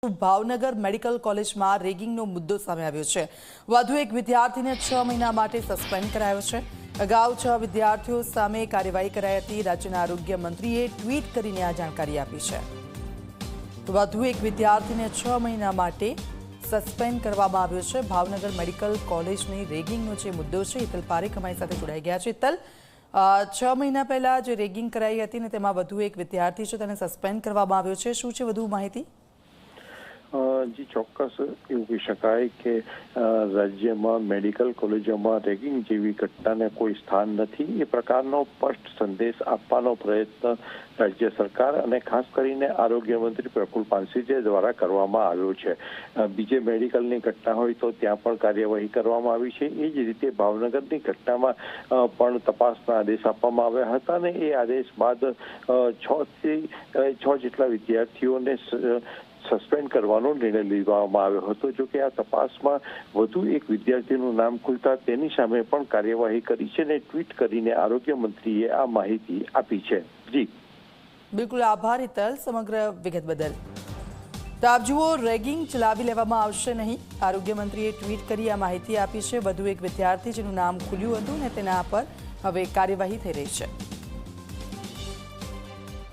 Bhavnagar medical કોલેજમાં રેગિંગનો મુદ્દો સામે આવ્યો છે। વધુ એક વિદ્યાર્થીને 6 મહિના માટે સસ્પેન્ડ કરાયો છે। અગાઉ 6 વિદ્યાર્થીઓ સામે કાર્યવાહી કરાઈ હતી। રાજ્યના આરોગ્ય મંત્રીએ ટ્વીટ કરીને આ જાણકારી આપી છે। વધુ એક વિદ્યાર્થીને 6 મહિના માટે સસ્પેન્ડ કરવામાં આવ્યો છે। ભાવનગર મેડિકલ કોલેજની રેગિંગનો જે મુદ્દો છે, હિતલ પારેખ અમારી સાથે જોડાઈ ગયા છે। હિતલ, 6 મહિના પહેલા જે રેગિંગ કરાઈ હતી ને તેમાં વધુ એક વિદ્યાર્થી છે તેને સસ્પેન્ડ કરવામાં આવ્યો છે। શું છે વધુ માહિતી? જી ચોક્કસ એવું કહી શકાય કે રાજ્યમાં મેડિકલ કોલેજોમાં રેગિંગ જેવી ઘટનાને કોઈ સ્થાન નથી। એ પ્રકારનો સ્પષ્ટ સંદેશ આપવાનો પ્રયત્ન રાજ્ય સરકાર અને ખાસ કરીને આરોગ્ય મંત્રી પ્રફુલ પાનસેરિયા દ્વારા કરવામાં આવ્યો છે। બીજે મેડિકલની ઘટના હોય તો ત્યાં પણ કાર્યવાહી કરવામાં આવી છે। એ જ રીતે ભાવનગરની ઘટનામાં પણ તપાસના આદેશ આપવામાં આવ્યા હતા અને એ આદેશ બાદ 6 જેટલા વિદ્યાર્થીઓને સસ્પેન્ડ કરવાનો નિર્ણય લેવામાં આવ્યો હતો। જો કે આ તપાસમાં વધુ એક વિદ્યાર્થીનું નામ ખુલતા તેની સામે પણ કાર્યવાહી કરી છે અને ટ્વીટ કરીને આરોગ્ય મંત્રીએ આ માહિતી આપી છે। જી બિલકુલ, આભાર હિતલ સમગ્ર વિગત બદલ। તો આપ જુઓ, રેગિંગ ચલાવી લેવામાં આવશે નહીં। આરોગ્ય મંત્રીએ ટ્વીટ કરી આ માહિતી આપી છે। વધુ એક વિદ્યાર્થી જેનું નામ ખુલ્યું હતું ને તેના પર હવે કાર્યવાહી થઈ રહી છે।